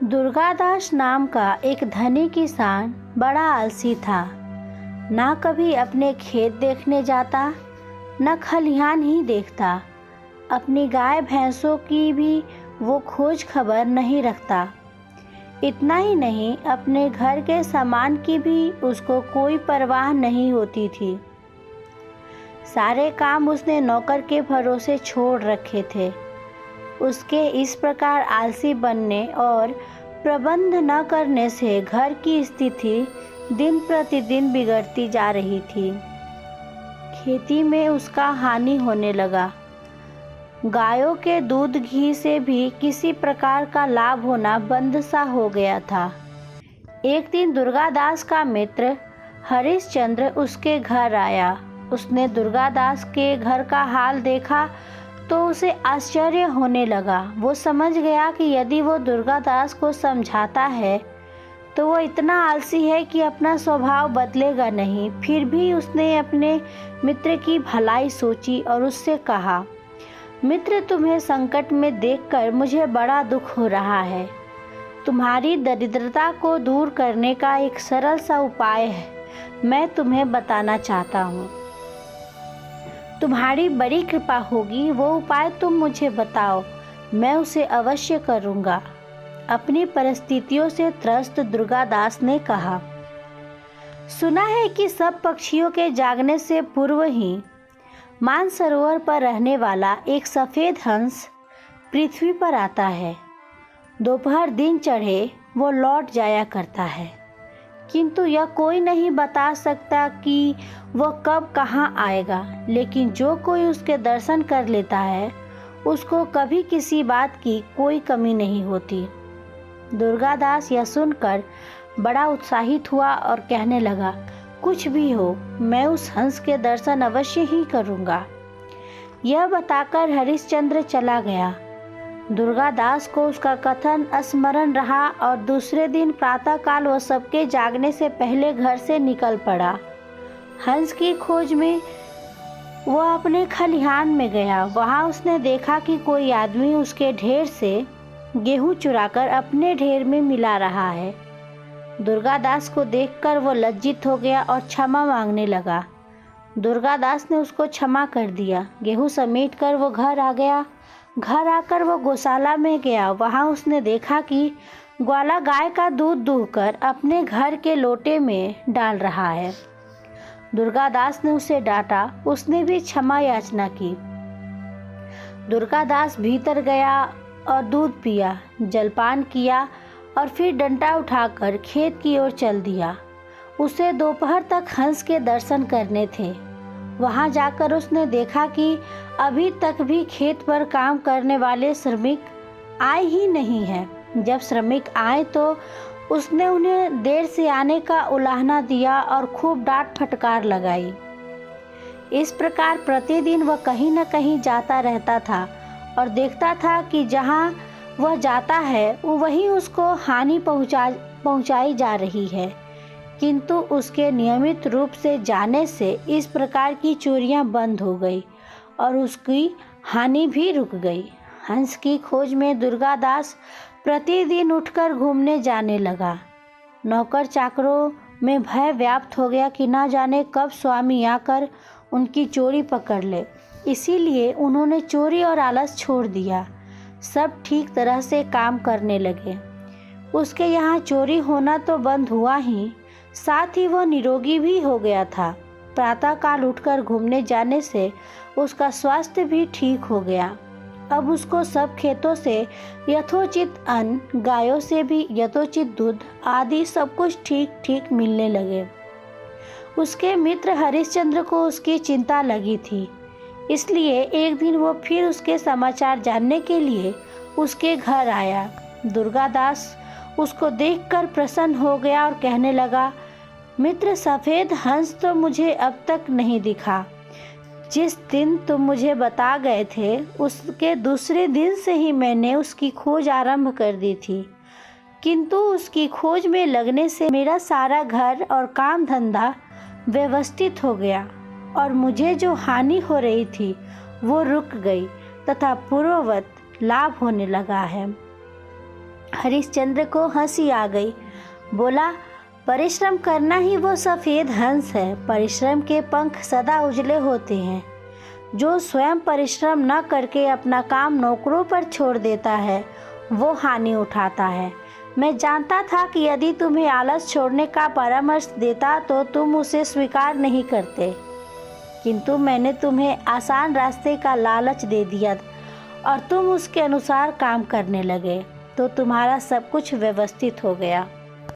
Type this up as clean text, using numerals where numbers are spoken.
दुर्गादास नाम का एक धनी किसान बड़ा आलसी था। ना कभी अपने खेत देखने जाता, न खलिहान ही देखता। अपनी गाय भैंसों की भी वो खोज खबर नहीं रखता। इतना ही नहीं, अपने घर के सामान की भी उसको कोई परवाह नहीं होती थी। सारे काम उसने नौकर के भरोसे छोड़ रखे थे। उसके इस प्रकार आलसी बनने और प्रबंध न करने से घर की स्थिति दिन प्रतिदिन बिगड़ती जा रही थी। खेती में उसका हानि होने लगा। गायों के दूध घी से भी किसी प्रकार का लाभ होना बंद सा हो गया था। एक दिन दुर्गादास का मित्र हरिश्चंद्र उसके घर आया। उसने दुर्गादास के घर का हाल देखा तो उसे आश्चर्य होने लगा। वो समझ गया कि यदि वो दुर्गादास को समझाता है तो वो इतना आलसी है कि अपना स्वभाव बदलेगा नहीं। फिर भी उसने अपने मित्र की भलाई सोची और उससे कहा, मित्र, तुम्हें संकट में देखकर मुझे बड़ा दुख हो रहा है। तुम्हारी दरिद्रता को दूर करने का एक सरल सा उपाय है, मैं तुम्हें बताना चाहता हूँ। तुम्हारी बड़ी कृपा होगी, वो उपाय तुम मुझे बताओ, मैं उसे अवश्य करूँगा। अपनी परिस्थितियों से त्रस्त दुर्गादास ने कहा, सुना है कि सब पक्षियों के जागने से पूर्व ही मानसरोवर पर रहने वाला एक सफ़ेद हंस पृथ्वी पर आता है। दोपहर दिन चढ़े वो लौट जाया करता है, किंतु यह कोई नहीं बता सकता कि वह कब कहाँ आएगा। लेकिन जो कोई उसके दर्शन कर लेता है उसको कभी किसी बात की कोई कमी नहीं होती। दुर्गादास यह सुनकर बड़ा उत्साहित हुआ और कहने लगा, कुछ भी हो, मैं उस हंस के दर्शन अवश्य ही करूँगा। यह बताकर हरिश्चंद्र चला गया। दुर्गादास को उसका कथन स्मरण रहा और दूसरे दिन प्रातःकाल वह सबके जागने से पहले घर से निकल पड़ा। हंस की खोज में वह अपने खलिहान में गया। वहाँ उसने देखा कि कोई आदमी उसके ढेर से गेहूं चुराकर अपने ढेर में मिला रहा है। दुर्गादास को देखकर वो लज्जित हो गया और क्षमा मांगने लगा। दुर्गादास ने उसको क्षमा कर दिया। गेहूं समेटकर वो घर आ गया। घर आकर वो गौशाला में गया। वहाँ उसने देखा कि ग्वाला गाय का दूध दूहकर अपने घर के लोटे में डाल रहा है। दुर्गादास ने उसे डांटा। उसने भी क्षमा याचना की। दुर्गादास भीतर गया और दूध पिया, जलपान किया और फिर डंडा उठाकर खेत की ओर चल दिया। उसे दोपहर तक हंस के दर्शन करने थे। वहाँ जाकर उसने देखा कि अभी तक भी खेत पर काम करने वाले श्रमिक आए ही नहीं हैं। जब श्रमिक आए तो उसने उन्हें देर से आने का उलाहना दिया और खूब डांट फटकार लगाई। इस प्रकार प्रतिदिन वह कहीं न कहीं जाता रहता था और देखता था कि जहाँ वह जाता है वहीं उसको हानि पहुँचाई जा रही है। किंतु उसके नियमित रूप से जाने से इस प्रकार की चोरियां बंद हो गई और उसकी हानि भी रुक गई। हंस की खोज में दुर्गादास प्रतिदिन उठकर घूमने जाने लगा। नौकर चाकरों में भय व्याप्त हो गया कि ना जाने कब स्वामी आकर उनकी चोरी पकड़ ले। इसीलिए उन्होंने चोरी और आलस छोड़ दिया। सब ठीक तरह से काम करने लगे। उसके यहाँ चोरी होना तो बंद हुआ ही, साथ ही वह निरोगी भी हो गया था। प्रातःकाल उठकर घूमने जाने से उसका स्वास्थ्य भी ठीक हो गया। अब उसको सब खेतों से यथोचित अन्न, गायों से भी यथोचित दूध आदि सब कुछ ठीक ठीक मिलने लगे। उसके मित्र हरिश्चंद्र को उसकी चिंता लगी थी, इसलिए एक दिन वो फिर उसके समाचार जानने के लिए उसके घर आया। दुर्गादास उसको देखकर प्रसन्न हो गया और कहने लगा, मित्र, सफ़ेद हंस तो मुझे अब तक नहीं दिखा। जिस दिन तुम मुझे बता गए थे उसके दूसरे दिन से ही मैंने उसकी खोज आरंभ कर दी थी, किंतु उसकी खोज में लगने से मेरा सारा घर और काम धंधा व्यवस्थित हो गया और मुझे जो हानि हो रही थी वो रुक गई तथा पूर्ववत लाभ होने लगा है। हरिश्चंद्र को हंसी आ गई। बोला, परिश्रम करना ही वो सफ़ेद हंस है। परिश्रम के पंख सदा उजले होते हैं। जो स्वयं परिश्रम न करके अपना काम नौकरों पर छोड़ देता है वो हानि उठाता है। मैं जानता था कि यदि तुम्हें आलस छोड़ने का परामर्श देता तो तुम उसे स्वीकार नहीं करते, किंतु मैंने तुम्हें आसान रास्ते का लालच दे दिया और तुम उसके अनुसार काम करने लगे तो तुम्हारा सब कुछ व्यवस्थित हो गया।